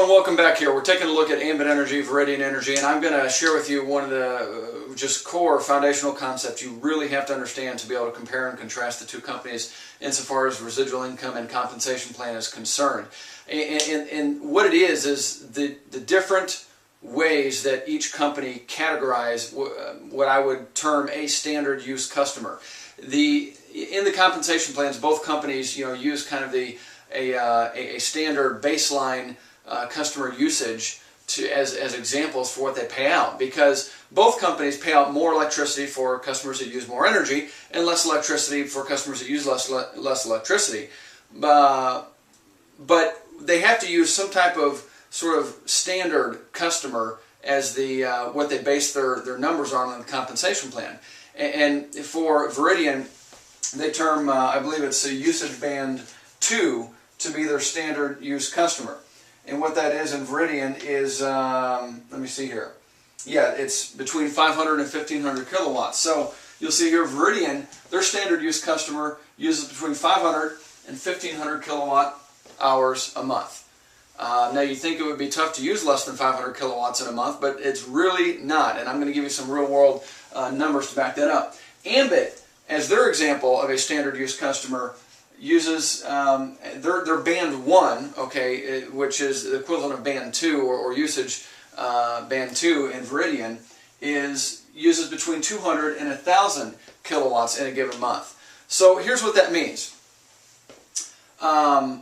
Hello and welcome back here. We're taking a look at ambient energy, Viridian energy, and I'm going to share with you one of the just core foundational concepts you really have to understand to be able to compare and contrast the two companies insofar as residual income and compensation plan is concerned. And what it is the different ways that each company categorize what I would term a standard use customer. In the compensation plans, both companies use kind of a standard baseline customer usage as examples for what they pay out, because both companies pay out more electricity for customers that use more energy and less electricity for customers that use less electricity. But they have to use some type of sort of standard customer as what they base their numbers on the compensation plan. And for Viridian, they term, I believe it's a usage band 2 to be their standard use customer. And what that is in Viridian is, let me see here. Yeah, it's between 500 and 1500 kilowatts. So you'll see here Viridian, their standard use customer uses between 500 and 1500 kilowatt hours a month. Now you think it would be tough to use less than 500 kilowatts in a month, but it's really not. And I'm going to give you some real world numbers to back that up. Ambit, as their example of a standard use customer, uses their band 1, okay, which is the equivalent of band 2 or usage band 2 in Viridian, uses between 200 and 1000 kilowatts in a given month. So here's what that means. A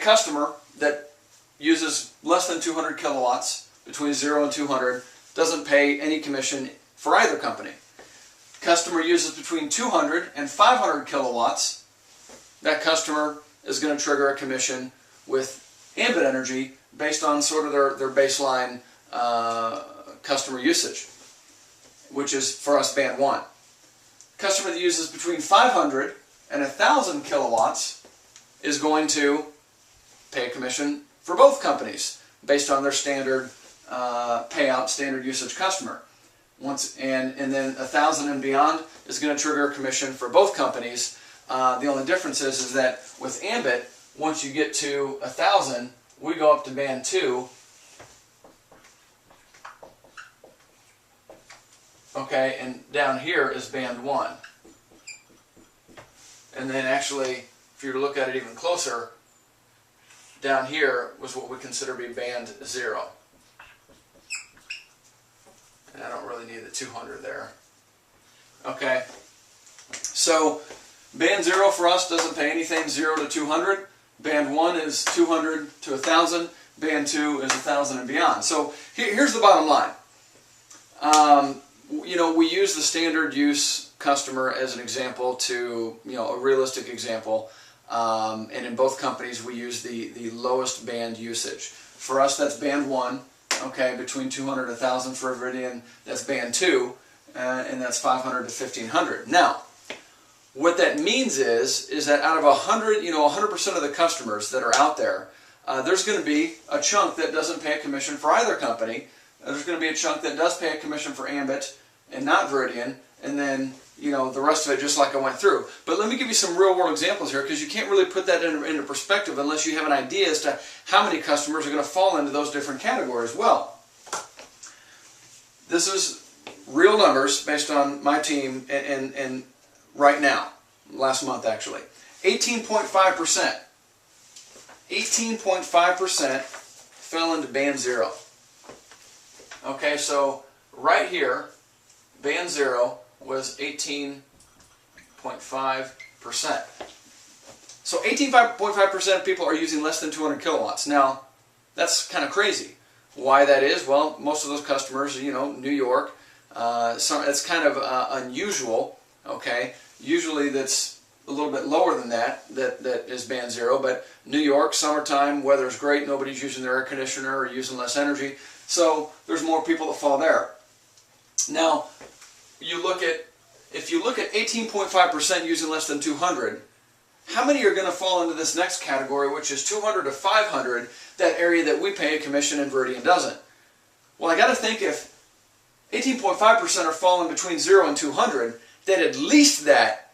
customer that uses less than 200 kilowatts, between 0 and 200, doesn't pay any commission for either company. Customer uses between 200 and 500 kilowatts, that customer is going to trigger a commission with ambient energy based on sort of their baseline customer usage, which is for us band 1. Customer that uses between 500 and 1000 kilowatts is going to pay a commission for both companies based on their standard payout, standard usage customer. And then 1000 and beyond is going to trigger a commission for both companies. The only difference is that with ambit, once you get to 1000, we go up to band 2. Okay, and down here is band 1. And then actually, if you were to look at it even closer, down here was what we consider to be band 0. And I don't really need the 200 there. Okay, so band 0 for us doesn't pay anything 0 to 200. Band 1 is 200 to 1000. Band 2 is 1000 and beyond. So here's the bottom line. We use the standard use customer as an example to, a realistic example. And in both companies we use the lowest band usage. For us that's band 1, okay, between 200 and 1000. For Viridian that's band 2, and that's 500 to 1500. Now, what that means is that out of 100% of the customers that are out there, there's going to be a chunk that doesn't pay a commission for either company. There's going to be a chunk that does pay a commission for ambit and not Viridian, and then the rest of it just like I went through. But let me give you some real world examples here, because you can't really put that into perspective unless you have an idea as to how many customers are going to fall into those different categories. Well, this is real numbers based on my team and right now, last month actually. 18.5%. 18.5% fell into band 0. Okay, so right here, band 0 was 18.5%. So 18.5% of people are using less than 200 kilowatts. Now, that's kind of crazy. Why that is? Well, most of those customers, New York, it's kind of unusual. Okay, usually that's a little bit lower than that is band 0, but New York, summertime, weather's great, nobody's using their air conditioner or using less energy, so there's more people that fall there. Now, if you look at 18.5% using less than 200, how many are going to fall into this next category, which is 200 to 500, that area that we pay a commission and Viridian doesn't? Well, I got to think if 18.5% are falling between 0 and 200, that at least that,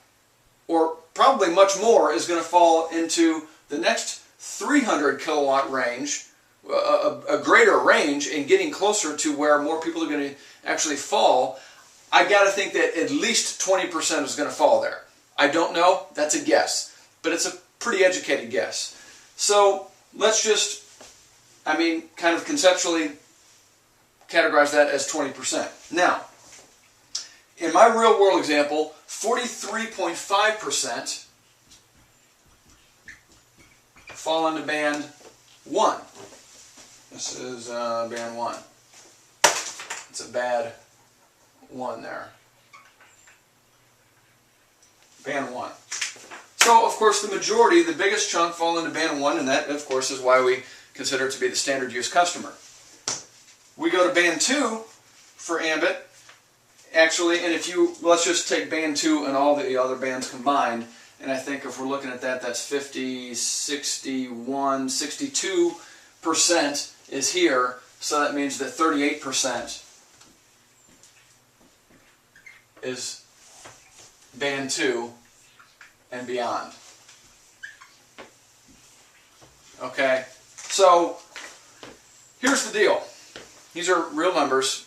or probably much more, is going to fall into the next 300 kilowatt range, a greater range and getting closer to where more people are going to actually fall, I got to think that at least 20% is going to fall there. I don't know. That's a guess. But it's a pretty educated guess. So let's just, kind of conceptually categorize that as 20%. Now, in my real world example, 43.5% fall into band 1. This is band 1. It's a bad 1 there. Band 1. So, of course, the majority, the biggest chunk fall into band 1, and that, of course, is why we consider it to be the standard use customer. We go to band 2 for ambit. Actually, and let's just take band 2 and all the other bands combined, and I think if we're looking at that, that's 50, 61, 62% is here, so that means that 38% is band 2 and beyond. Okay, so here's the deal. These are real numbers.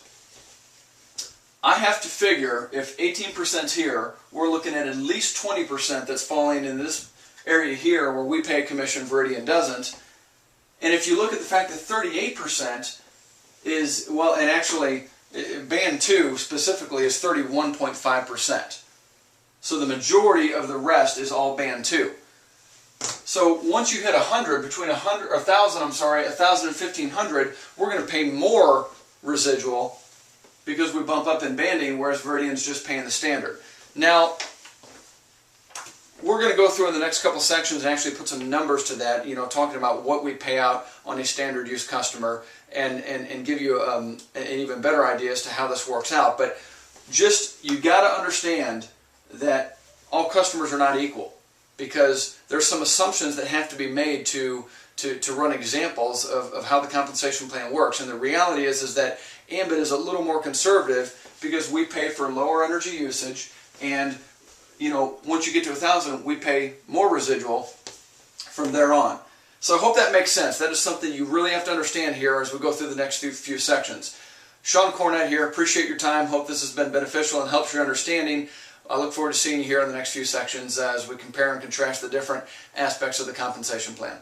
I have to figure if 18% is here, we're looking at least 20% that's falling in this area here where we pay a commission, Viridian doesn't. And if you look at the fact that 38% is, well, and actually band 2 specifically is 31.5%. So the majority of the rest is all band 2. So once you hit 100, between 1,000 and 1,500, we're going to pay more residual because we bump up in banding, whereas Viridian's just paying the standard. Now, we're going to go through in the next couple sections and actually put some numbers to that, talking about what we pay out on a standard use customer and give you an even better idea as to how this works out. But just, you got to understand that all customers are not equal, because there's some assumptions that have to be made to run examples of how the compensation plan works. And the reality is that ambit is a little more conservative because we pay for lower energy usage, and once you get to 1,000, we pay more residual from there on. So I hope that makes sense. That is something you really have to understand here as we go through the next few sections. Sean Cornett here. Appreciate your time. Hope this has been beneficial and helps your understanding. I look forward to seeing you here in the next few sections as we compare and contrast the different aspects of the compensation plan.